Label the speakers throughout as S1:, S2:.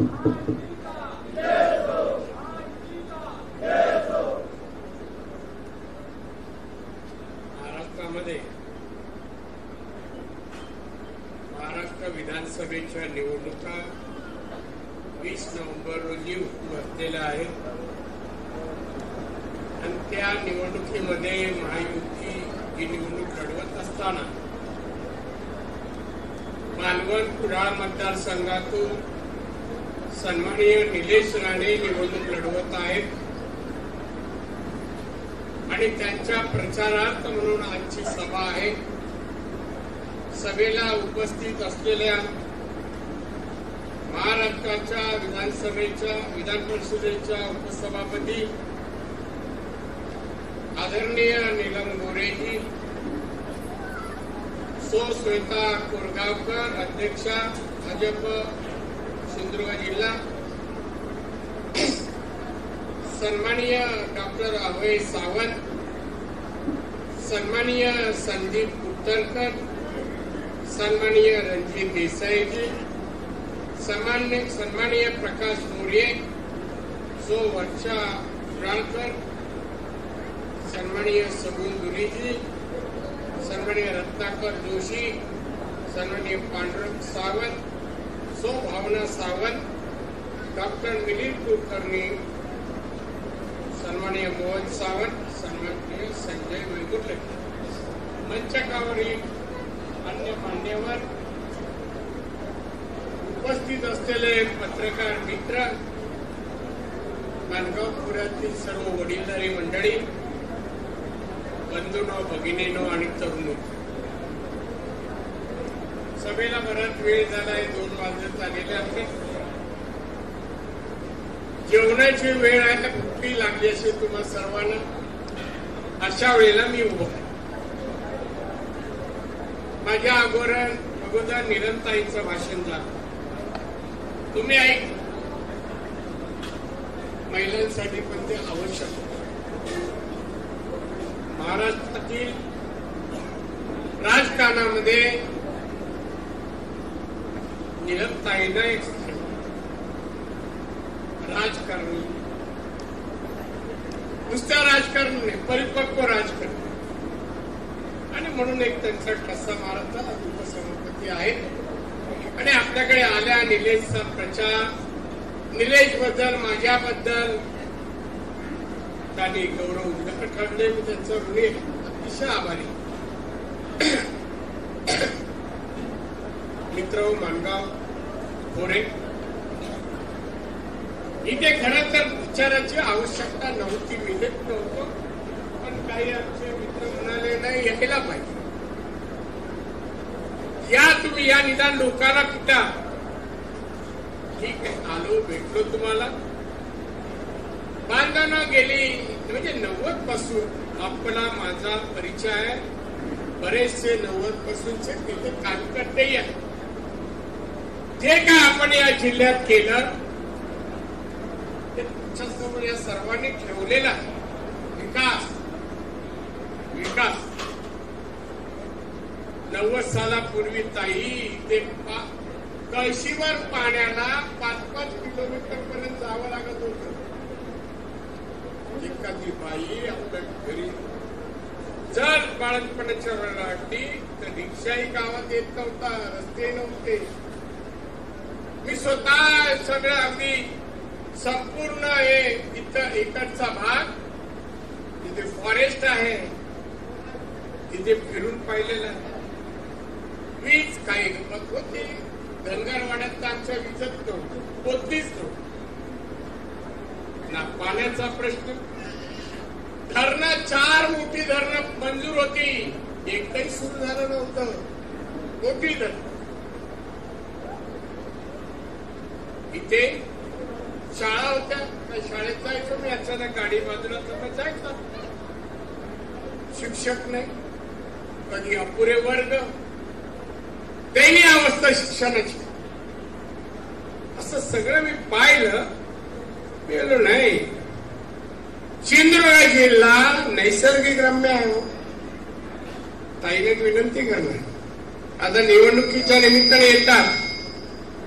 S1: महाराष्ट्रामध्ये महाराष्ट्र विधानसभेच्या निवडणुका 20 नोव्हेंबर रोजी बसलेल्या आहेत आणि त्या निवडणुकीमध्ये महायुती ही निवडणूक लढवत असताना मालवण कुडाळ मतदारसंघातून सन्माननीय निलेश राणे निवडणूक लढवत आहेत आणि त्यांच्या प्रचारार्थ म्हणून आजची सभा आहे। सभेला उपस्थित असलेल्या महाराष्ट्राच्या विधानसभेच्या विधान परिषदेच्या उपसभापती आदरणीय नीलम गोरेजी, श्वेता कोरगावकर, अध्यक्षा भाजप सिंधुदुर्ग जिल्हा, सन्माननीय डॉक्टर अभय सावंत, सन्माननीय संदीप उत्तरकर, सन्माननीय रणजित देसाईजी, सन्माननीय प्रकाश मोरे, वर्षा कुडाळकर, सन्माननीय सगुन दुरेजी, सन्माननीय रत्नाकर जोशी, सन्माननीय पांडुरंग सावंत, भावना सावंत, डॉक्टर मिलिंद कुलकर्णी, सन्माननीय मोहन सावंत, सन्माननीय संजय वेंगुर्ले, मंचकावरील अन्य मान्यवर, उपस्थित असलेले पत्रकार मित्र, माणगाव खोऱ्यातील सर्व वडीलधारी मंडळी, बंधूंनो, भगिनींनो आणि तरुणो, सभेला बराच वेळ झालाय, 2 वाजत आलेले आहेत। जेवणाची वेळ आहे, भुकी लागली असेल तुम्हा सर्वांना। अशा वेळेला मी उभा आहे। माझ्या अगोदर निरंताईंचं भाषण झालं, तुम्ही ऐक। महिलांसाठी पण ते आवश्यक आहे। महाराष्ट्रातील राजकारणामध्ये निरंताईनं एक राजकारणी, नुसत्या राजकारण नाही, परिपक्व राजकारण, आणि म्हणून एक त्यांचा ठसा मारता उपसभापती आहेत। आणि आपल्याकडे आल्या निलेशचा प्रचार, निलेश बद्दल, माझ्याबद्दल त्यांनी गौरव उद्गार काढले, मी त्यांचा ऋणी अतिशय आभारी। मित्र माणगाव खोरे, इथे खरं तर विचाराची आवश्यकता नव्हती, मी देत नव्हतो, पण काही आमचे मित्र म्हणाले नाही यायला पाहिजे, या तुम्ही, या निदान लोकांना पिटा। ठीक आहे, आलो, भेटलो तुम्हाला। बांधवांना गेली म्हणजे 90 पासून आपला माझा परिचय आहे, बरेचसे 90 पासूनचे तिथे कार्यकर्ते आहेत। जे काय आपण या जिल्ह्यात केलं ते तुमच्यासमोर या सर्वांनी ठेवलेला विकास 90 सालापूर्वी ताई ते कळशीवर पाण्याला 5-5 किलोमीटर पर्यंत जावं लागत होतं। एखादी बाई आपल्या घरी जर बाळणपणाच्या वेळासाठी तर रिक्षाही गावात येत नव्हता, रस्ते नव्हते। मी स्वतः सगळं अगदी संपूर्ण हे इथं इकडचा भाग, तिथे फॉरेस्ट आहे, तिथे फिरून पाहिलेला आहे। वीज काही गमत होती, धनगरवाड्यात तर आमच्या विजत नव्हतं, पोचलीच नव्हती ना। पाण्याचा प्रश्न, धरणं 4 मोठी धरणं मंजूर होती, एकही सुरू झालं नव्हतं, मोठी धरणं। इथे शाळा होत्या, त्या शाळेत जायचो मी, अचानक गाडी बाजूला तर जायचं, शिक्षक नाही, कधी अपुरे वर्ग, दयनीय अवस्था शिक्षणाची। असं सगळं मी पाहिलं, गेलो नाही। सिंधुदुर्ग जिल्हा नैसर्गिक रम्य आहे। ताईने विनंती करणार, आता निवडणुकीच्या निमित्ताने येतात,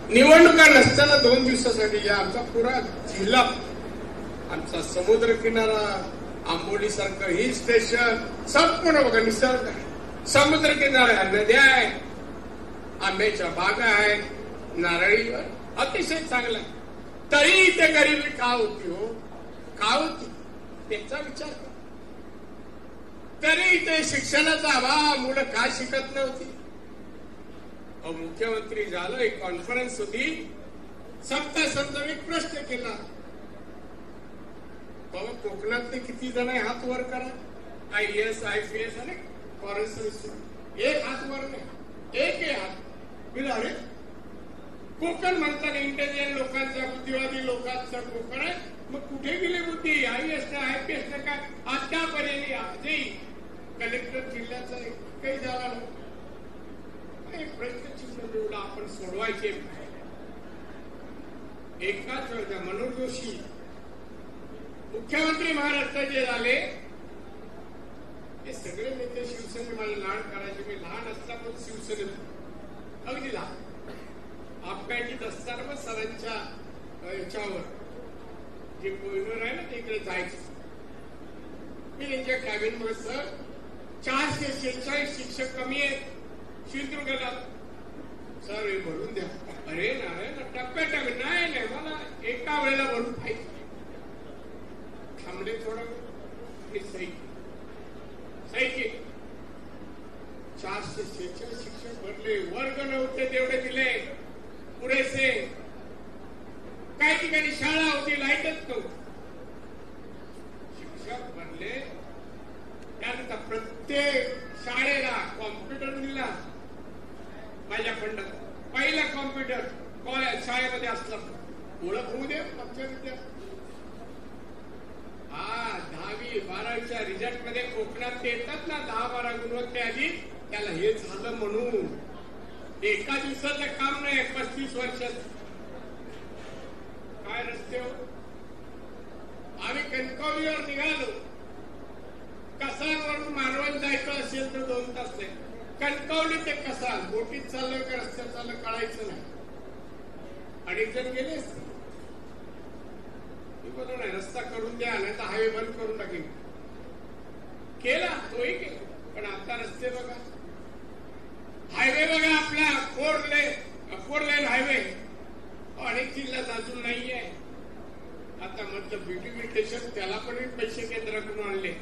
S1: निवडणुका नसताना 2 दिवसासाठी या आमचा पुरा जिल्हा, आमचा समुद्र किनारा, आंबोली सारखं हिल स्टेशन संपूर्ण बघा निसर्ग आहे, समुद्र किनारा, नद्या आहे, आंब्याच्या बागा आहेत, नारळीवर अतिशय चांगला आहे. तरी ते गरिबी का होती हो, का होती त्याचा विचार करा. तरी ते शिक्षणाचा अभाव, मुलं का शिकत नव्हती. मुख्यमंत्री झालं, एक कॉन्फरन्स होती, सप्ताह संत एक प्रश्न केला, बाबा कोकणातले किती जण आहे हात वर करा. IAS IPS आणि फॉरेन सर्व्हिस, एक हात वर नाही, एक हात. अरे कोकण म्हणतात इंटेलिजंट लोकांचा, बुद्धिवादी लोकांचा कोकण आहे, मग कुठे गेले बुद्धी. IAS ना IPS ना काय आतापर्यंत आजही कलेक्टर जिल्ह्याचा काही झाला नाही. प्रश्नचिन्ह निवडून आपण सोडवायचे. एकाच वेळेला मनोहर जोशी मुख्यमंत्री महाराष्ट्राचे झाले. हे सगळे नेते शिवसेने मला लाड करायचे. मी लहान असताना शिवसेनेत अगदी लहान आपकायचीत असताना मग सरांच्या याच्यावर जे कोहिनूर आहे ना तिकडे जायचं. मी त्यांच्या कॅबिन मध्ये, सर 446 शिक्षक कमी आहेत सिंधुदुर्गाला, सर हे भरून द्या. अरे नारायण टप्प्याटप्प्या, नाही नाही मला एका वेळेला भरून पाहिजे. थांबले थोडा वेळ, सही केली. 446 शिक्षक भरले. वर्ग नव्हते तेवढे दिले पुरेसे. काही ठिकाणी शाळा होती, लाईटच नव्हती. शिक्षक भरले. त्यानंतर प्रत्येक शाळेला कॉम्प्युटर दिला. माझ्या फंडात पहिला कॉम्प्युटर कॉलेज शाळेमध्ये असला, ओळख होऊ दे आमच्या विद्यार्थी. 10वी 12वीच्या रिझल्ट मध्ये कोकणात ते येतात ना 10-12 गुणवत्ते आधी, त्याला हे झालं म्हणून. एका दिवसाचं काम नाही, 35 वर्षात. काय रस्ते हो. आम्ही कणकवलीवर निघालो. कसालवरून मालवण जायचं असेल तर 2 तास नाही. कणकवली ते कसाल बोटीत चाललं का रस्त्यात चाललं कळायचं नाही. 2.5 जण गेले असते. बरोबर नाही, रस्ता करून द्या नाही तर हायवे बंद करून टाकेल. केला, तोही केला. पण आता रस्ते बघा, हायवे बघा आपला 4 लेन हायवे अनेक जिल्ह्यात अजून नाहीये. आता म्हटलं ब्युटिफिकेशन, त्याला पण पैसे केंद्राकडून आणले.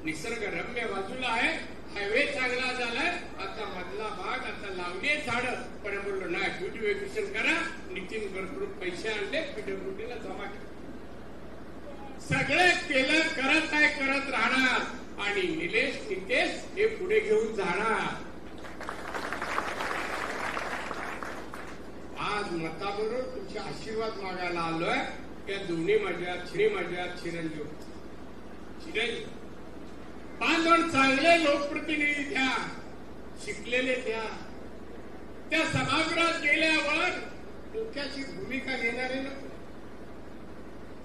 S1: निसर्ग रम्य बाजूला आहे, हायवे चांगला झालाय. आता मधला भाग आता लावले झाडं, पण बोललो नाही ब्युटिफिकेशन करा. नितीन गडकरी पैसे आणले, PWDला जमा केले. सगळे केलं, करत आहे, करत राहणार. आणि नितेश हे पुढे घेऊन जाणार. आज मताबरोबर तुमचे आशीर्वाद मागायला आलोय. त्या दोन्ही माझ्या चिरंजीव 5 चांगले लोकप्रतिनिधी द्या, शिकलेले द्या. त्या सभागृहात गेल्यावर डोक्याची भूमिका घेणारे नको.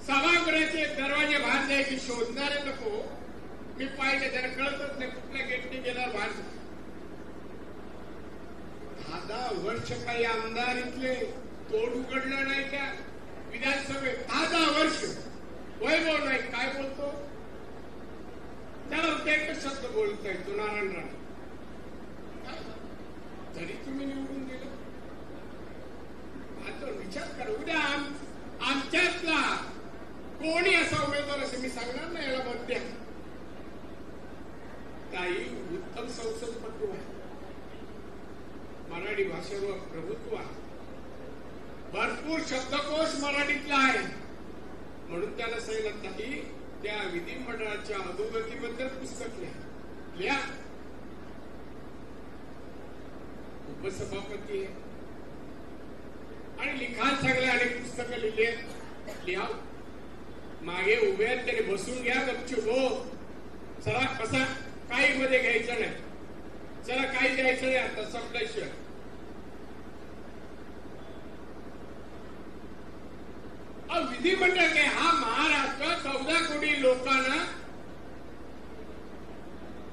S1: सभागृहाचे दरवाजे बाहेर जायचे शोधणारे नको. मी पाहिले, त्याला कळतच नाही कुठल्या गेटने गेल्यावर बाहेर. 10 वर्ष काही आमदार इथले तोड उघडलं नाही त्या विधानसभेत. 10 वर्ष वैभव नाही. काय बोलतो त्याला एकच शब्द बोलता येतो, नारायण राणे. तरी तुम्ही निवडून गेलो. आता विचार करा, उद्या आमच्यातला कोणी असा उमेदवार असेल, मी सांगणार नाही याला मत द्या. काही उत्तम संसदपटू आहे, मराठी भाषेवर प्रभुत्व आहे, भरपूर शब्दकोश मराठीतला आहे. म्हणून त्याला सांगितलं नाही त्या विधिमंडळाच्या अधोगतीबद्दल पुस्तक लिहा. उपसभापती आहे आणि लिखाण चांगले अनेक पुस्तकं लिहिली. लिहा. मागे उभे आहेत त्याने बसून घ्या गपचूप. हो चला, कसा काही मध्ये घ्यायचं नाही. चला काही द्यायचं नाही आता संपल्याशिवाय. विधिमंडळ काय, हा महाराष्ट्र 14 कोटी लोकांना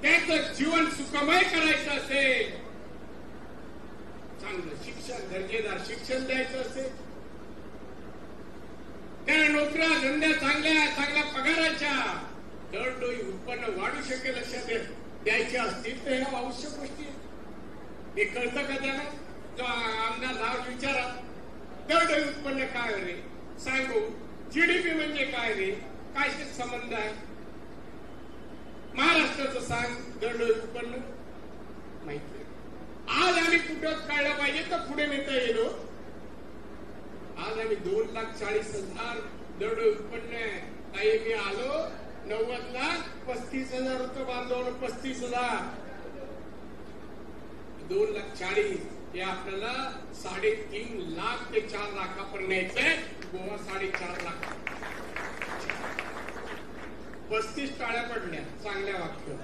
S1: त्याचं जीवन सुखमय करायचं असेल, चांगलं शिक्षण, दर्जेदार शिक्षण द्यायचं असेल, त्या नोकऱ्या धंद्या चांगल्या पगाराच्या, दरडोई उत्पन्न वाढू शकेल अशा द्यायचे असतील तर ह्या आवश्यक गोष्टी हे कळतं का त्याला? जो आमदार नाव विचारा, दरडोई उत्पन्न काय रे सांगू, जीडीपी म्हणजे काय रे, काय संबंध आहे, महाराष्ट्राचं सांग, दरडोई उत्पन्न माहिती. आज आम्ही कुठं कळलं पाहिजे तर पुढे नेता येलो. आज आम्ही 2,40,000 दरडोई उत्पन्न आहे. मी आलो 90ला 35,000 होतं बांधवलं, 35,000, 2,40,000 हे आपल्याला 3.5 लाख ते 4 लाखापर्यंत न्यायचंय. गोवा 4.5 लाख. 35 टाळ्या पडल्या, चांगल्या वाक्य.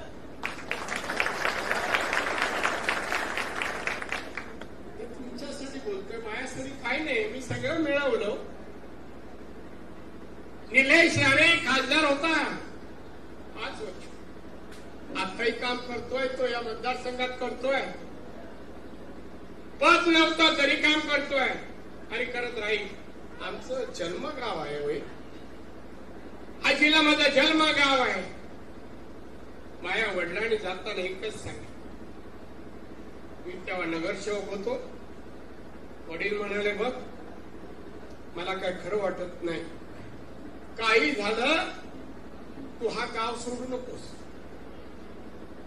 S1: तुमच्यासाठी बोलतोय, माझ्यासाठी काही नाही. मी सगळं मिळवलं. निलेश राणे खासदार होता 5 वर्ष, आताही काम करतोय, तो या मतदारसंघात करतोय. पद नव्हता तरी काम करतोय आणि करत राहील. आमचं जन्मगाव आहे होय, हा जिल्हा माझा जन्मगाव आहे. माझ्या वडिलांनी जाताना एकच सांगितलं, मी तेव्हा नगरसेवक होतो. वडील म्हणाले, बघ मला काय खरं वाटत नाही, काही झालं तू हा गाव सोडू नकोस,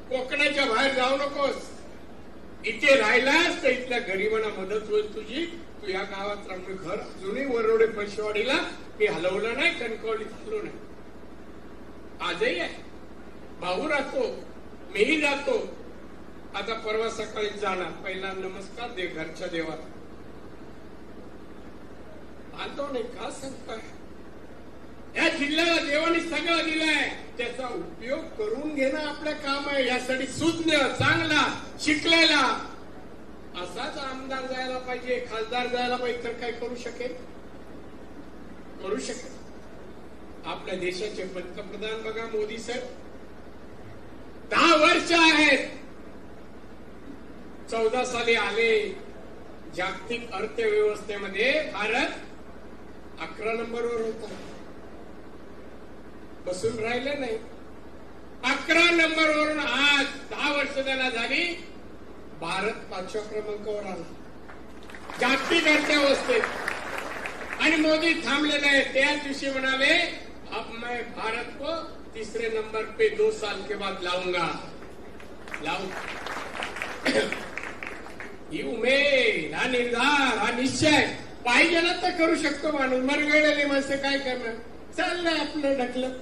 S1: कोकणाच्या बाहेर जाऊ नकोस, इथे राहिलास तर इथल्या गरिबांना मदत होईल तुझी. तू या गावात राहून घर अजूनही वरोडे पैसेवाडीला मी हलवलं नाही, कणकवलीत हलवलं नाही. आजही आहे, भाऊ राहतो, मीही जातो. आता परवा सकाळी जाणार, पहिला नमस्कार दे घरच्या देवाला. बांधव नाही का सांगताय? या जिल्ह्याला देवाने सगळं दिलंय, त्याचा उपयोग करून घेणं आपलं काम आहे. यासाठी सुज्ञ, चांगला, शिकलेला असाच आमदार जायला पाहिजे, खासदार जायला पाहिजे. तर काय करू शकेल? करू शकेल. आपल्या देशाचे पंतप्रधान बघा, मोदी साहेब 10 वर्ष आहेत. 14 साली आले. जागतिक अर्थव्यवस्थेमध्ये भारत 11 नंबरवर होता. बसून राहिले नाही. 11 नंबरवरून आज 10 वर्ष त्यांना झाली, भारत 5व्या क्रमांकावर आला जागतिक अर्थव्यवस्थेत. आणि मोदी थांबले नाही. त्याच दिवशी म्हणाले, अब मैं भारत को 3रे नंबर पे 2 साल के बाद लाऊंगा. ही उमेद, हा निर्धार, हा निश्चय पाहिजे ना तर करू शकतो माणूस. मरगळलेली माणसं काय करणार? चाललंय आपलं ढकलत.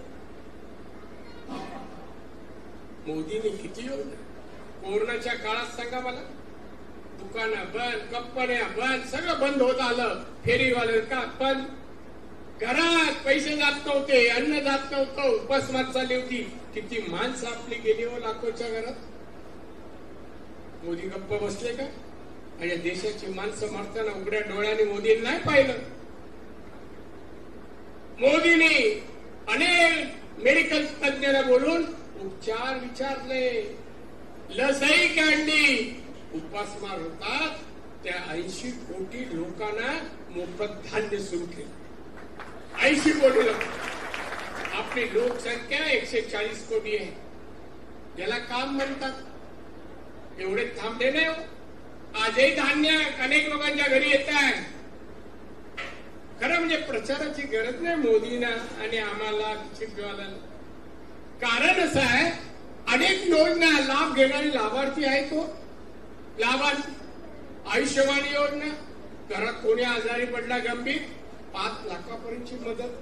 S1: मोदीने किती योजना कोरोनाच्या काळात सांगा मला. दुकानं बंद, कंपन्या बंद, सगळं बंद होत आलं. फेरीवाले का बंद, घरात पैसे जात नव्हते, अन्न जात नव्हतं, उपासमार चालली होती. किती माणसं आपली गेली हो लाखोच्या घरात. मोदी गप्प बसले का? आणि देशाची माणसं मरताना उघड्या डोळ्याने मोदींनी नाही पाहिलं. मोदींनी अनेक मेडिकल तज्ञांना बोलून उपचार विचारले, लसही काढली. उपासमार होतात त्या 80 कोटी लोकांना मोफत धान्य सुरू केलं. 80 कोटी लोक. आपली लोकसंख्या 140 कोटी आहे. याला काम म्हणतात. एवढे थांबले नाही हो. आजही धान्य अनेक लोकांच्या घरी येत आहे. खरं म्हणजे प्रचाराची गरज नाही मोदींना आणि आम्हाला चिपवाला. कारण असं आहे, अनेक योजना लाभ घेणारी लाभार्थी आहे तो लाभार्थी. आयुष्यमान योजना, घरात कोणी आजारी पडला गंभीर 5 लाखापर्यंतची मदत.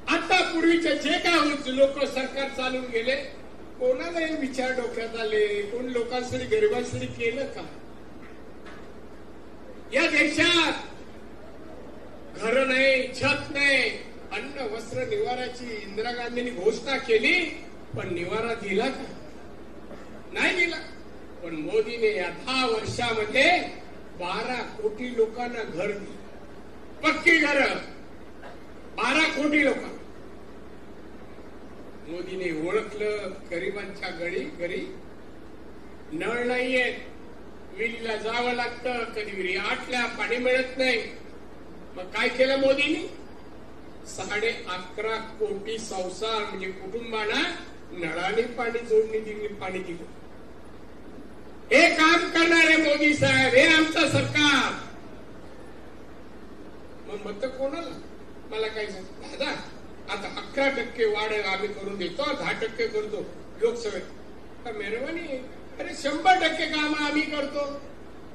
S1: आता पूर्वीचे जे काय लोक सरकार चालून गेले, कोणालाही विचार डोक्यात आले, कोण लोकांसाठी गरिबांसाठी केलं का? या देशात घर नाही, छत नाही, अन्न वस्त्र निवाराची इंदिरा गांधींनी घोषणा केली, पण निवारा दिला का? नाही दिला. पण मोदीने या 10 वर्षामध्ये 12 कोटी लोकांना घर दिली, पक्की घर. 12 कोटी लोकांना मोदीने ओळखलं. गरिबांच्या घरी नळ नाहीये, विहिरीला जावं लागतं, कधी विहिरी आटल्या, पाणी मिळत नाही. मग काय केलं मोदींनी? 11.5 कोटी संसार म्हणजे कुटुंबांना नळाने पाणी जोडणी दिली, पाणी दिलं. हे काम करणारे मोदी साहेब, हे आमचं सरकार. मग मत कोणाला? मला काय सांग दादा, आता 11% वाढ आम्ही करून देतो, 10% करतो लोकसभेत. मेहरबानी, अरे 100% काम आम्ही करतो.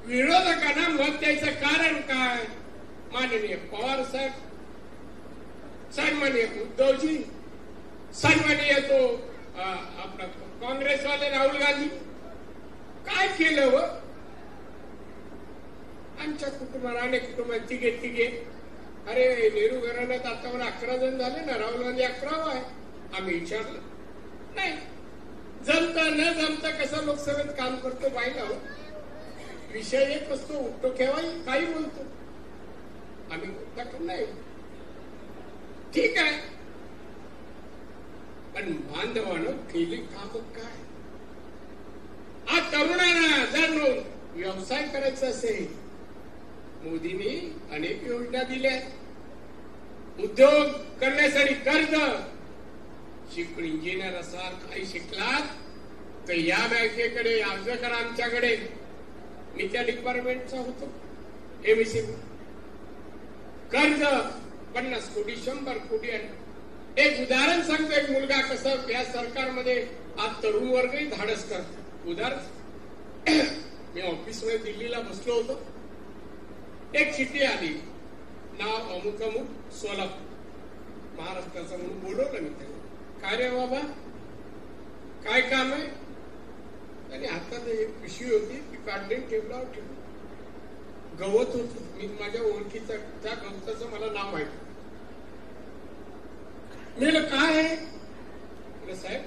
S1: विरोधकांना मत द्यायचं कारण काय? माननीय पवार साहेब, सन्माननीय उद्धवजी, सन्माननीय तो आपला काँग्रेसवाले राहुल गांधी. काय केलं व आमच्या कुटुंबाला, अनेक कुटुंबात तिघे. अरे नेहरू घराण्यात आतावर 11 जण झाले ना, राहुल गांधी 11वा आहे. आम्ही विचारलं नाही. जमत न जमता कसं लोकसभेत काम करतो पाहिलं हो. विषय एक असतो, उठतो केव्हाही काही बोलतो. आम्ही बोलता नाही, ठीक आहे. पण बांधवानं केले काम काय? आज तरुणांना जर व्यवसाय करायचा असेल, मोदींनी अनेक योजना दिल्या. उद्योग करण्यासाठी कर्ज. शिकून इंजिनियर असाल, काही शिकलात तर या बँकेकडे अर्ज करा, आमच्याकडे. मी त्या डिपार्टमेंटचा होतो, एमएसएमई. कर्ज 50 कोटी, 100 कोटी. एक उदाहरण सांगतो. एक मुलगा कसं या सरकारमध्ये आज तरुण वर्गही धाडस करतो. उदाहरण, मी ऑफिसमध्ये दिल्लीला बसलो होतो. एक चिठ्ठी आली, नाव अमुक अमुक सोलापूर, महाराष्ट्राचा म्हणून बोलवलं मी त्याला. काय रे बाबा, काय काम आहे? आणि हातात एक पिशवी होती, ती काढली टेबलावर ठेवली. गवत होत. मी माझ्या ओळखीचा त्या गवताचं मला नाव माहिती. मी काय आहे? साहेब,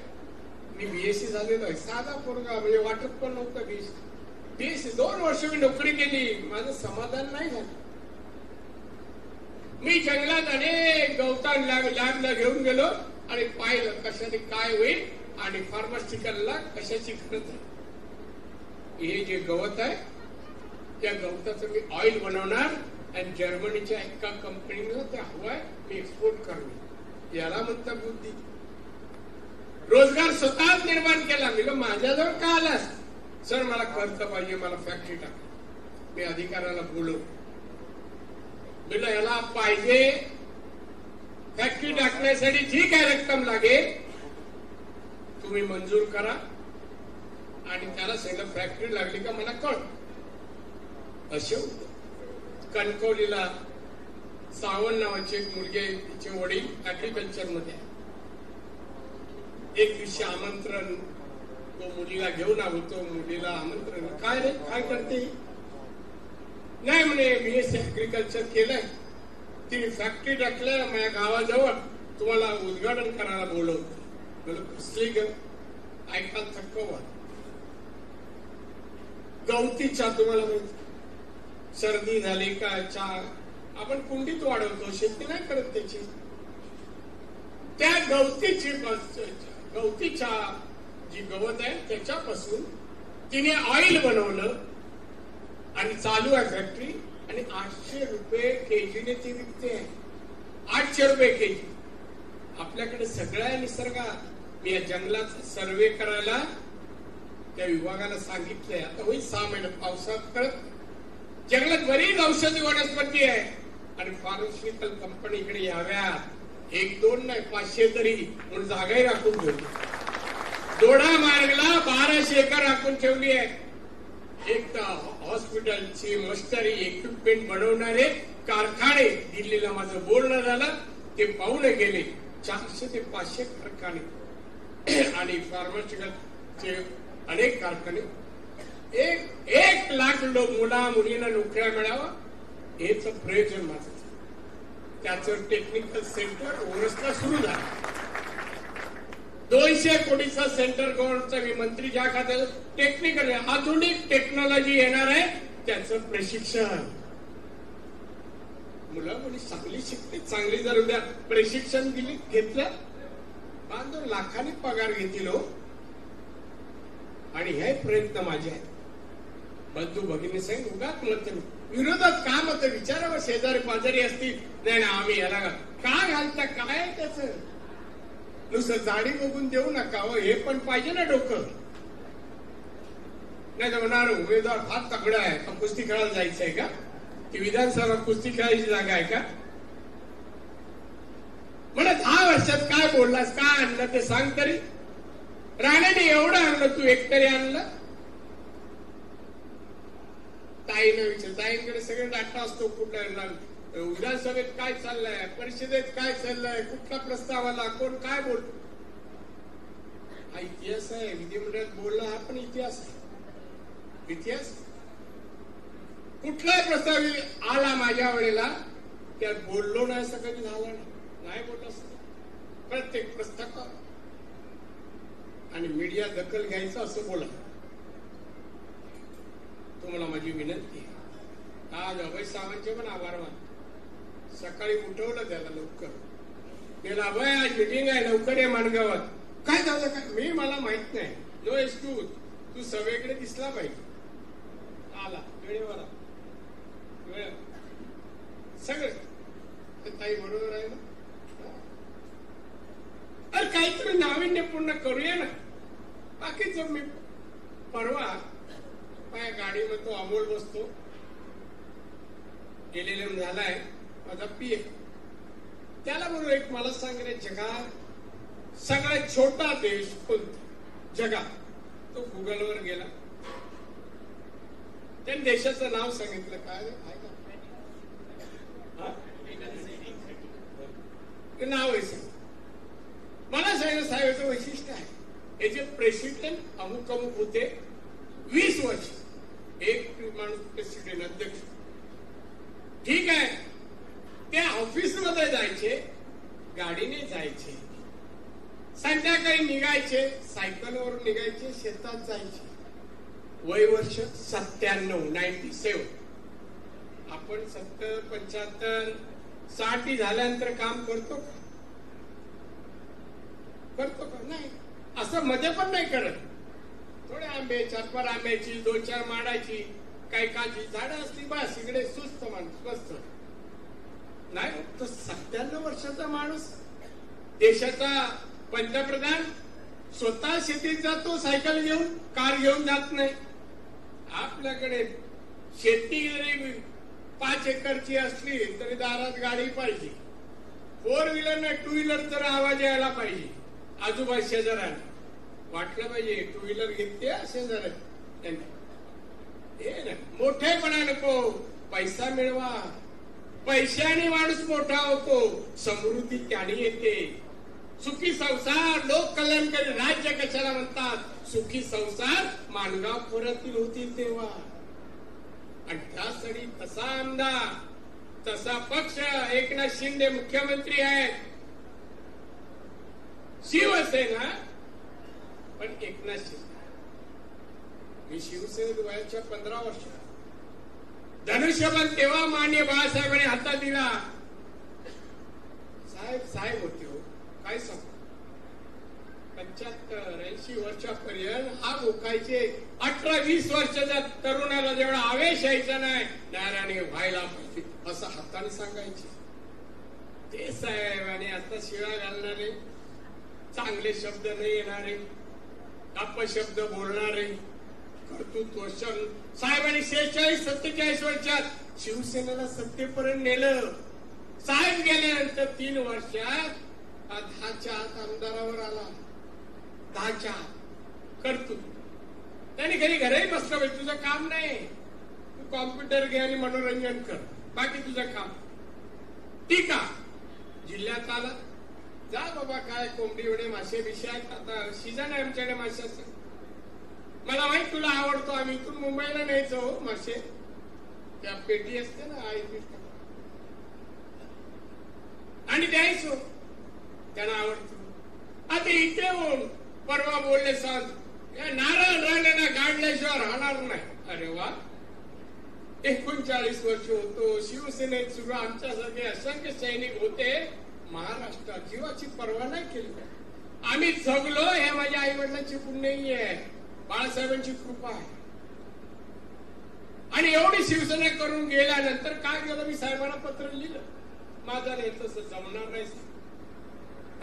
S1: मी बीएससी झालेलो आहे. साधा पोरगा, म्हणजे वाटत पण नव्हतं. बीएससी 2 वर्ष मी नोकरी केली, माझं समाधान नाही झालं. मी जंगलात अनेक गवतान लॅबला घेऊन गेलो आणि पाहिलं कशाने काय होईल आणि फार्मास्युटिकलला कशाची गरज आहे. हे जे गवत आहे त्या गवताचं मी ऑइल बनवणार आणि जर्मनीच्या एका कंपनीला ते हवंय मी एक्सपोर्ट करणार. याला म्हणतात बुद्धी. रोजगार स्वतःच निर्माण केला. मी माझ्याजवळ का आलास? सर मला कर्ज पाहिजे, मला फॅक्टरी टाक. मी अधिकाऱ्याला बोलवलं, म्हटलं याला पाहिजे फॅक्टरी टाकण्यासाठी जी काय रक्कम लागेल तुम्ही मंजूर करा आणि त्याला सगळं फॅक्टरी लागली का मला कळ. असे कणकवलीला सावंत नावाचे एक मुलगे, तिचे वडील ऍग्रिकल्चर मध्ये. एक दिवशी आमंत्रण, तो मुलीला घेऊन आलो. तो मुलीला आमंत्रण, काय रे काय करते? नाही म्हणे, बीएससी ऍग्रिकल्चर केलंय, ती फॅक्टरी टाकल्या माझ्या गावाजवळ, तुम्हाला उद्घाटन करायला बोलवतो. कसली ग? ऐकाल थक्क. गवती चहा तुम्हाला माहिती, सर्दी झाली का चहा आपण कुंडीत वाढवतो, शेती नाही करत त्याची. त्या गवती चहा जी गवत आहे त्याच्यापासून तिने ऑइल बनवलं आणि चालू आहे फॅक्टरी. आणि 800 रुपये केजीने ती विकते आहे. 800 रुपये केजी. आपल्याकडे सगळ्या निसर्गात, मी या जंगलाचा सर्वे करायला त्या विभागाला सांगितलंय. आता होईल 6 महिने, पावसात कळत. जंगलात बरीच औषधी वनस्पती आहे आणि फार्मास्युटिकल कंपनीकडे याव्यात. 1-2 नाही, 500 तरी, म्हणून जागाही राखून ठेवली. दोडा मार्गला 1200 एकर राखून ठेवली आहे. एक हॉस्पिटलची मस्टरी इक्विपमेंट बनवणारे कारखाने, दिल्लीला माझं बोलणं झालं, ते पाहून गेले. 400 ते 500 कारखाने आणि फार्मास्युटिकलचे अनेक कारखाने. 1 लाख मुला मुलींना नोकऱ्या मिळावं हेच प्रयोजन माझं. त्याचं टेक्निकल सेंटर ओरसला सुरू झालं. 200 कोटीचा सेंटर गव्हर्नमेंटचा, मी मंत्री ज्या खात्यात, टेक्निकल आधुनिक टेक्नॉलॉजी येणार आहे, त्याचं प्रशिक्षण. मुलं मुली चांगली शिकते, चांगली जर उद्या प्रशिक्षण दिली घेतलं, 5-2 लाखांनी पगार घेतील हो. आणि हे प्रयत्न माझे आहेत. बंधू भगिनी सांग उगाच मत विरोधात का मत विचारावं शेजारी पाजारी असतील नाही ना आम्ही याला का घालता काय त्याच नुसतं जाडी बघून देऊ नका हे पण पाहिजे ना डोकं नाही तर म्हणणार उमेदवार फार तगडा आहे का कुस्ती खेळायला जायचंय का की विधानसभा कुस्ती खेळायची जागा आहे का म्हणत 10 वर्षात काय बोललास काय आणलं ते सांग तरी राणेने एवढं आणलं तू एकतरी आणलं ताईनं विचार ताईंकडे सगळे डाटा असतो कुठला विधानसभेत काय चाललंय परिषदेत काय चाललंय कुठला प्रस्ताव आला कोण काय बोलतो हा इतिहास आहे विधिमंडळात बोलला हा पण इतिहास आहे इतिहास कुठलाही प्रस्ताव आला माझ्या वेळेला त्यात बोललो नाही असं कधी झालं नाही बोललो असत प्रत्येक प्रस्ताव आणि मीडिया दखल घ्यायचं असं बोला तुम्हाला माझी विनंती आहे आज अभय सावंतचे पण आभार मान सकाळी उठवलं त्याला लवकर गेला अभय आज मिटिंग आहे लवकर आहे माणगावात काय झालं काय मी मला माहित नाही नो एक्सक्यूज तू सगळीकडे दिसला पाहिजे आला वेळेवर वेळ सगळं ताई बरोबर आहे ना अरे काहीतरी नाविन्यपूर्ण करूया ना बाकीच मी परवा माझ्या गाडीमध्ये तो अमोल बसतो गेलेले झालाय माझा पीए त्याला बरोबर एक मला सांग रे जगात सगळ्यात छोटा देश कोणता जगात तो गुगलवर गेला त्यांनी देशाचं नाव सांगितलं काय नाव आहे सांग मला सांगितलं साहेबांचं वैशिष्ट्य आहे याचे प्रेसिडेंट अमुक अमुक होते 20 वर्ष एक माणूस प्रेसिडेंट अध्यक्ष ठीक आहे त्या ऑफिसमध्ये जायचे गाडीने जायचे संध्याकाळी निघायचे सायकलवर निघायचे शेतात जायचे वय वर्ष 97 आपण 70 75 60 झाल्यानंतर काम करतो का नाही असं मध्ये पण नाही करत थोडे आंबे 4-5 आंब्याची 2-4 माडाची काही काची झाडं असली बस इकडे सुस्त माणूस स्वस्त नाही तो 97 वर्षाचा माणूस देशाचा पंतप्रधान स्वतः शेतीत जातो सायकल घेऊन कार घेऊन जात नाही आपल्याकडे शेती जरी 5 एकरची असली तरी दारात गाडी पाहिजे 4 व्हीलर नाही 2 व्हीलर तर आवाज यायला पाहिजे आजूबाजू शेजाऱ्याला वाटलं पाहिजे 2 व्हीलर घेतली शेजाऱ्या मोठेपणा नको पैसा मिळवा पैशाने माणूस मोठा होतो समृद्धी त्याने येते सुखी संसार लोक कल्याणकारी राज्य कशाला म्हणतात सुखी संसार माणगाव खोऱ्यातील होतील तेव्हा आणि त्यासाठी तसा आमदार तसा पक्ष एकनाथ शिंदे मुख्यमंत्री आहेत शिवसेना पण एकनाथ शिंदे मी शिवसेनेत वयाच्या 15 वर्ष धनुष्यबाण तेव्हा मान्य बाळासाहेबांनी हातात दिला साहेब होते हो काय सांग 75-80 वर्षापर्यंत हा गोकायचे 18-20 वर्षाच्या तरुणाला जेवढा आवेश यायचा नाही नारायणी व्हायला पाहिजे असं हाताने सांगायचे ते साहेब आणि आता शिळा घालणारे चांगले शब्द नाही येणारे अपशब्द बोलणारे कर्तृत्व साहेबांनी 46-47 वर्षात शिवसेनेला सत्तेपर्यंत नेलं साहेब गेल्यानंतर 3 वर्षात 10च्या आत आमदारावर आला 10च्या कर्तृत्व त्याने घरी घरही बसलं पाहिजे तुझं काम नाही तू कॉम्प्युटर घे आणि मनोरंजन कर बाकी तुझं काम ठीक आहे जिल्ह्यात आला जा बाबा काय कोंबडी एवढे मासे विषय आहेत आता सीझन आहे आमच्याकडे माशाचं मला माहित तुला आवडतो आम्ही इथून मुंबईला न्यायचो हो मासे त्या पेटी असते ना आणि द्यायचो त्यांना आवडतो आता इथे होऊन परवा बोलले सांग नारायण राणेंना गाडल्याशिवाय राहणार नाही अरे वा 39 वर्ष होतो शिवसेनेत सुद्धा आमच्यासारखे असंख्य सैनिक होते महाराष्ट्रात जीवाची पर्वा नाही केली आम्ही जगलो हे माझ्या आई वडिलांची पुण्य आहे बाळासाहेबांची कृपा आहे आणि एवढी शिवसेना करून गेल्यानंतर काय केलं, मी साहेबांना पत्र लिहिलं, माझा नाही तसं जमणार नाही,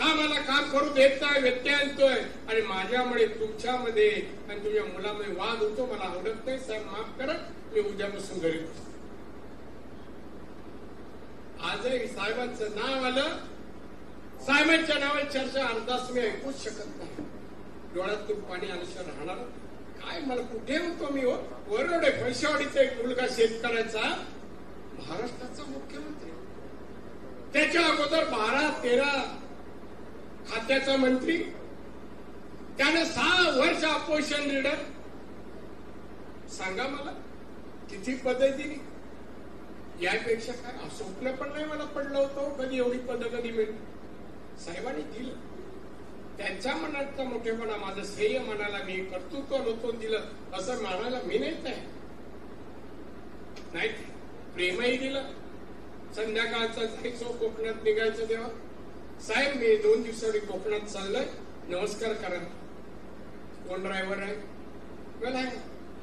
S1: हा मला काम करू देत नाही, व्यत्यय आणतोय आणि माझ्यामुळे तुमच्यामध्ये आणि तुमच्या मुलामध्ये वाद होतो, मला आवडत नाही, साहेब माफ करा, मी उद्यापासून घरी बसतो. आजही साहेबांचं नाव आलं, साहेबांच्या नावाची चर्चा अर्धास मी ऐकूच शकत नाही, डोळ्यातून पाणी आल्याशिवाय राहणार काय, मला कुठे होतो मी, वरवडे पैशावाडीचा एक मुलगा शेतकऱ्याचा, महाराष्ट्राचा मुख्यमंत्री, त्याच्या अगोदर 12-13 खात्याचा मंत्री, त्याने 6 वर्ष अपोजिशन लीडर. सांगा मला किती पद्धतीने, यापेक्षा काय स्वप्न पण नाही मला पडलं होतं कधी एवढी पद कधी मिळेल. साहेबांनी दिलं, त्यांच्या मनातला मोठेपणा, माझं श्रेय मनाला, मी कर्तृत्व नव्हतं दिलं असं म्हणायला मी नाही, प्रेमही दिलं. संध्याकाळचा जायचो, कोकणात निघायचं तेव्हा, साहेब मी 2 दिवसांनी कोकणात चाललोय, नमस्कार करा. कोण ड्रायव्हर आहे, बोला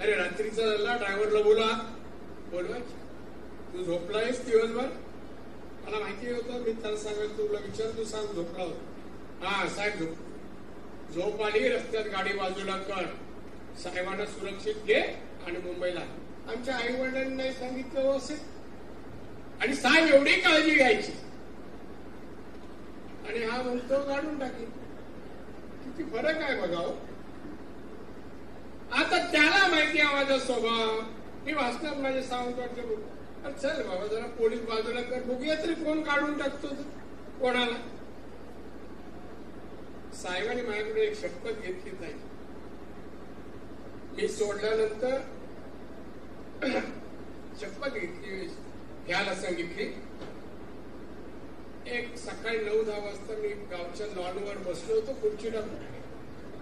S1: अरे रात्रीचा झाला, ड्रायव्हरला बोलवायचं, तू झोपलायस दिवसभर, मला माहिती होतं, मी त्याला सांगायचं तुला विचारतो, सांग झोपला होता, हा साहेब झोप आली, रस्त्यात गाडी बाजूला कर, साहेबांना सुरक्षित घे आणि मुंबईला. आमच्या आई वडिलांनी नाही सांगितलं असेल, आणि साहेब एवढी काळजी घ्यायची, आणि हा म्हणतो काढून टाकी, किती फरक आहे बघा. आता त्याला माहिती आहे माझा स्वभाव, मी वाचनात माझे सावंतवाडचे बोलतो, चल बाबा जरा पोलीस बाजूला कर, बघूया तरी कोण काढून टाकतो कोणाला. साहेबांनी माझ्याकडे एक शपथ घेतली नाही, मी सोडल्यानंतर शपथ घेतली, घ्यायला सांगितली. एक सकाळी 9-10 वाजता मी गावच्या लॉनवर बसलो होतो, खुर्ची टाकून,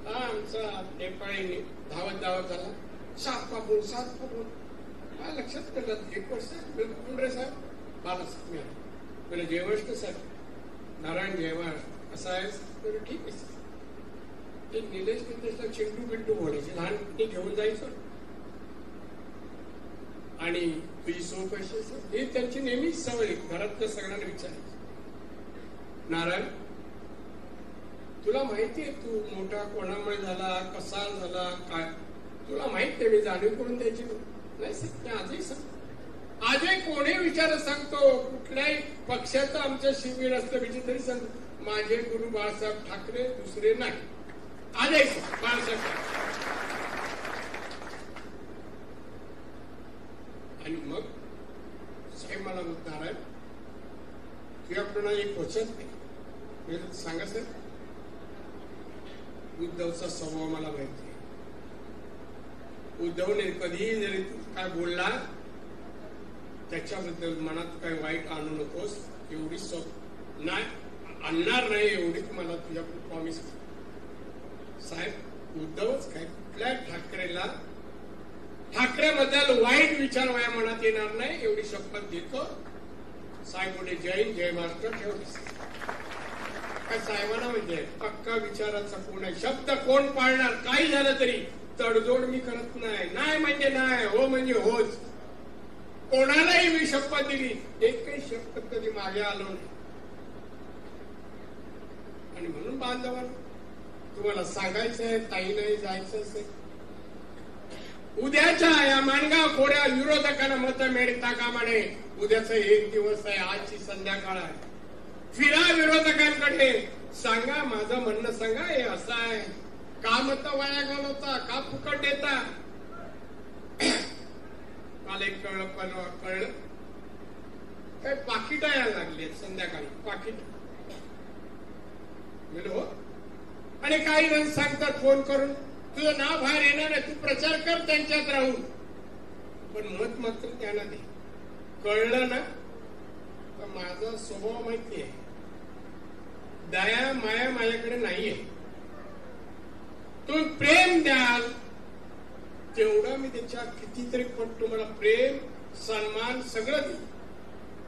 S1: हा आमचा नेपाळी धावत झाला, 7 बोल, मला लक्षात पडलं 1 वर्ष कोण रे साहेब, बालासाहेब मिळाला, जयवष्ट साहेब, नारायण जयवष्ट असा आहे, ठीक आहे. ते निलेशला चिंटू बिंटू बोलायचे, लहानपणी घेऊन जायचं, आणि तुझी सो पैसे, हे त्यांची नेहमीच सवय, घरातल्या सगळ्यांना विचारायची, नारायण तुला माहितीये तू मोठा कोणामुळे झाला, कसा झाला, काय तुला माहित आहे, मी जाणीव करून द्यायची नाही सत्य, आजही सांग, आजही कोणी विचार सांगतो, कुठल्याही पक्षाचं आमच्या शिबिर असलं विचार तरी सांगतो, माझे गुरु बाळासाहेब ठाकरे, दुसरे नाही, आजही बाळासाहेब. आणि मग साहेब मला म्हणणार आहे, तुझ्याकडून एक वचन नाही, सांगा सर, उद्धवचा स्वभाव मला माहिती आहे, उद्धवने कधीही जरी काय बोलला त्याच्याबद्दल मनात काय वाईट आणू नकोस, एवढी नाही आणणार नाही, एवढी मला तुझ्याकडून प्रॉमिस. साहेब उद्धवच काय, कुठल्या ठाकरेला ठाकरेबद्दल वाईट विचार माझ्या मनात येणार नाही, एवढी शपथ देतो. साहेब बोले जय हिंद, जय महाराष्ट्र, ठेवलीस काय साहेबांना म्हणजे पक्का विचाराचा कोण आहे, शब्द कोण पाळणार, काही झालं तरी तडजोड मी करत नाही, नाही म्हणजे नाही, हो म्हणजे होच. कोणालाही मी शपथ दिली, एकही शपथ कधी मागे आलो नाही. आणि म्हणून बांधवांनो, तुम्हाला सांगायचं आहे, ताई नाही जायचं असेल, उद्याच्या या माणगाव खोड्या विरोधकांना मत मिळता कामा नये. उद्याचा एक दिवस आहे, आजची संध्याकाळ आहे, फिरा विरोधकांकडे, सांगा माझं म्हणणं सांगा, हे असं आहे का, मत वाया घालवता का, फुकट देता. मला एक कळलं काय, पाकिट यायला लागले संध्याकाळी, पाकिट हो. आणि काही जण सांगतात फोन करून, तुझं नाव बाहेर येणार आहे, तू प्रचार कर त्यांच्यात राहून, पण मत मात्र त्यांना दे. कळलं ना, तर माझा स्वभाव माहिती आहे, दया माया माझ्याकडे नाहीये. तुम्ही प्रेम द्याल तेवढं मी त्याच्या कितीतरी पट तुम्हाला प्रेम सन्मान सगळं देईल.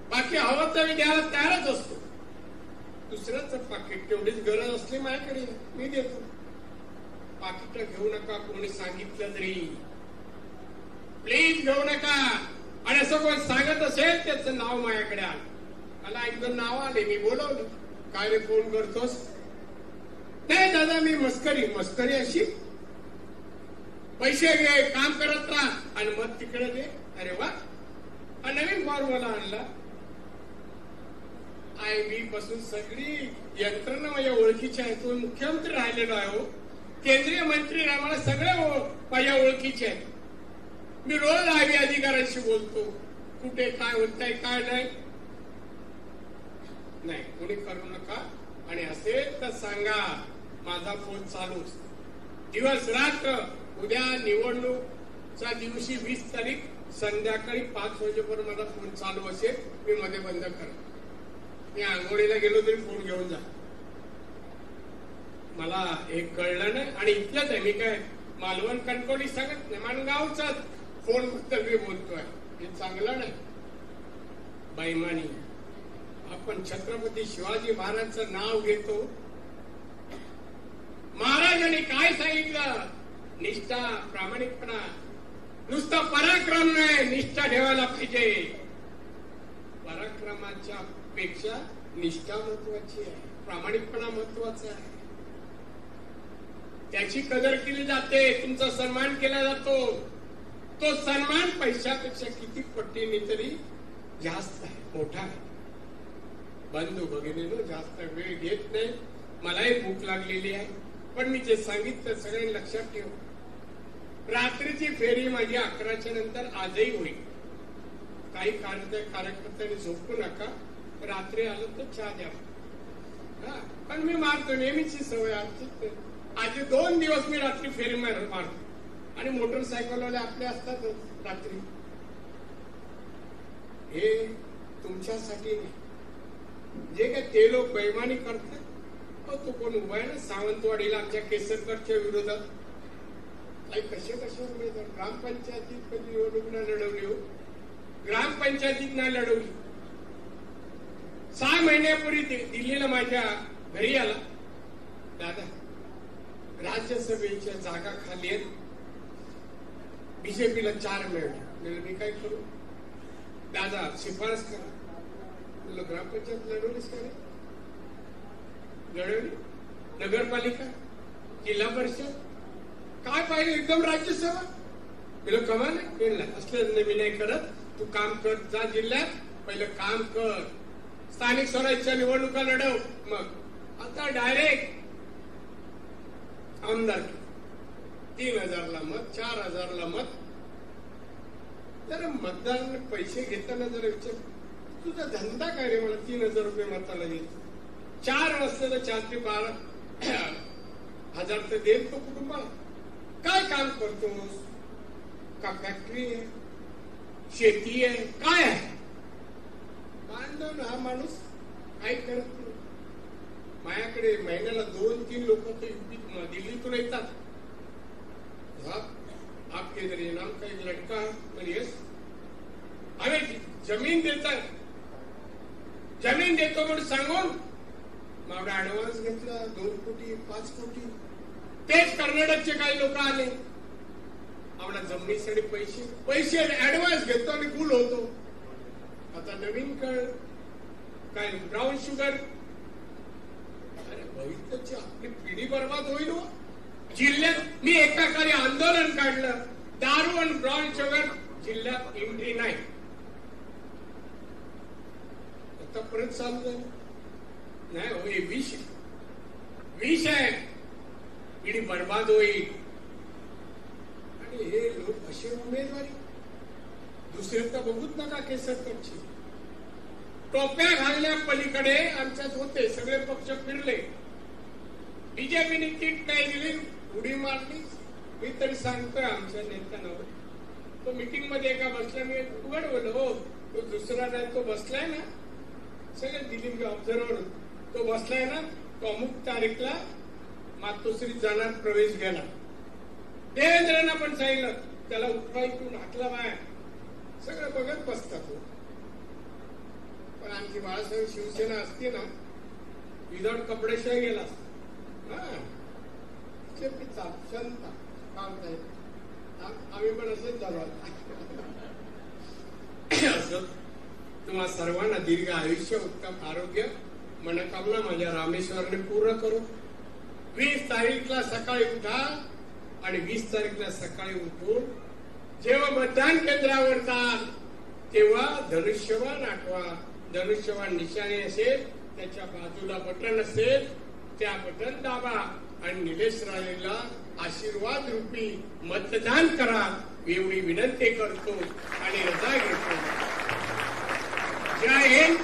S1: बाकी हवं तर मी द्यायला तयारच असतो. दुसऱ्याचं पाकिट तेवढीच गरज असली माझ्याकडे मी देतो. पाकिट घेऊ नका कोणी सांगितलं तरी. प्लीज घेऊ नका. आणि असं कोण सांगत असेल त्याचं नाव माझ्याकडे आलं. मला एक दोन नाव आले, मी बोलवलं. काय रे फोन करतोस? नाही दादा मी मस्करी अशी पैसे घे, काम करत राहा आणि मग तिकडे दे. अरे वा, हा नवीन फॉर्म्युला आणला. IB पासून सगळी यंत्रणा माझ्या ओळखीची आहे. तो मुख्यमंत्री राहिलेलो आहे हो, केंद्रीय मंत्री आम्हाला सगळे माझ्या ओळखीचे आहेत. मी रोज IB अधिकाऱ्यांशी बोलतो, कुठे काय होतंय काय नाही. कोणी करू नका. आणि असेल तर सांगा, माझा फोन चालूच दिवस रात्र. उद्या निवडणूकच्या दिवशी 20 तारीख संध्याकाळी 5 वाजेपर्यंत माझा फोन चालू असेल. मी मध्ये बंद कर. मी आंघोळीला गेलो तरी फोन घेऊन जा. मला हे कळलं नाही. आणि इथलंच आहे, मी काय मालवण कणकवली सांगत नाही, माणगावचाच फोन बद्दल मी बोलतोय. हे चांगलं नाही. बैमानी. आपण छत्रपती शिवाजी महाराजांचं नाव घेतो. महाराजांनी काय सांगितलं? निष्ठा, प्रामाणिकपणा. नुसता पराक्रम नाही, निष्ठा ठेवायला पाहिजे. पराक्रमाच्या पेक्षा निष्ठा महत्वाची आहे, प्रामाणिकपणा महत्वाचा आहे. त्याची कदर केली जाते, तुमचा सन्मान केला जातो. तो सन्मान पैशापेक्षा किती पटीने तरी जास्त आहे, मोठा आहे. बंधू भगिनीनो, जास्त वेळ घेत नाही. मलाही भूक लागलेली आहे, पण मी जे सांगितलं सगळ्यांनी लक्षात ठेव. रात्रीची फेरी माझी 11च्या नंतर आजही होईल. काही कार्यकर्त्यांनी झोपू नका. रात्री आलं तर चहा द्या. पण मी मारतो, नेहमीची सवय. आज 2 दिवस मी रात्री फेरी मारतो. आणि मोटरसायकलवाले आपले असतात रात्री. हे तुमच्यासाठी नाही. जे काय ते लोक बैमानी करतात, तो कोण उभा आहे ना सावंतवाडीला आमच्या केसरकरच्या विरोधात. काही कसे उमेदवार ग्रामपंचायतीत कधी निवडणूक नाही लढवली हो. ग्रामपंचायतीत नाही लढवली. 6 महिन्यापूर्वी दिल्लीला माझ्या घरी आला. दादा, राज्यसभेच्या जागा खाली आहेत, बीजेपीला 4 मिळाले. मी काय करू? दादा शिफारस करा. ग्रामपंचायत लढवलीच का? लढवली. नगरपालिका, जिल्हा परिषद, काय पाहिजे? एकदम राज्यसभा. मी कमाल आहे. असलं मी नाही करत. तू काम कर, जा जिल्ह्यात पहिलं काम कर. स्थानिक स्वराज्याच्या निवडणुका लढव. मग आता डायरेक्ट आमदार 3000ला मत, 4000ला मत. जरा मतदान पैसे घेताना जरा विचार, तुझा धंदा काय रे? मला 3000 रुपये मताला येईल. 4 वाजता तर 4 ते 12,000 तर देईल तो कुटुंबाला. काय काम करतोस? का फॅक्टरी आहे, शेती आहे, काय आहे? बांधव हा माणूस काही करत नाही. माझ्याकडे महिन्याला 2-3 लोक तर दिल्लीतून येतात. आपके इधर इनाम का एक लड़का है, यस हमें जमीन देतात. जमीन देतो म्हणून सांगून मग ऍडव्हान्स घेतला 2 कोटी 5 कोटी. तेच कर्नाटकचे काही लोक आले, आम्हाला जमिनीसाठी पैसे ऍडव्हान्स घेतो आणि गुल होतो. आता नवीन काय ब्राऊन शुगर. अरे भविष्याची आपली पिढी बर्बाद होईल हो. जिल्ह्यात मी एका काही आंदोलन काढलं, दारू आणि ब्राऊन शुगर जिल्ह्यात एंट्री नाही. आतापर्यंत चालू झालं नाही हो. हे विष आहे. पिढी बर्बाद होईल. आणि हे लोक असे उमेदवारी दुसरे तर बघूच नका. केसरकरची टोप्या घालण्या पलीकडे आमच्यात होते. सगळे पक्ष फिरले. बीजेपीने किट नाही दिली, उडी मारली. मी तरी सांगतोय आमच्या नेत्यांना, तो मीटिंग मध्ये एका बसला, मी उघड बोललो, हो तो दुसरा नाही, तो बसलाय ना, सगळे दिलीप ऑब्झर्वर, तो बसलाय ना, तो अमुक तारीखला मातोश्री जाणार, प्रवेश घ्यायला. देवेंद्रांना पण सांगितलं, त्याला उठवायतून हाकला बाहेर. सगळं बघत बसतात. पण आणखी बाळासाहेब शिवसेना असते ना, विदाउट कपड्याशिवाय गेला असता. शांत आम्ही पण असंच झालो असं तुम्हा सर्वांना दीर्घ आयुष्य, उत्तम आरोग्य, मनोकामना माझ्या रामेश्वरने पूर्ण करू. 20 तारीखला सकाळी उठा आणि 20 तारीखला सकाळी उठून जेव्हा मतदान केंद्रावर जाल तेव्हा धनुष्यबाण आठवा. धनुष्यबाण निशाणे असेल, त्याच्या बाजूला बटन असेल, त्या बटन दाबा आणि निलेश राणेला आशीर्वाद रूपी मतदान करा एवढी विनंती करतो आणि रजा घेतो. जय हिंद.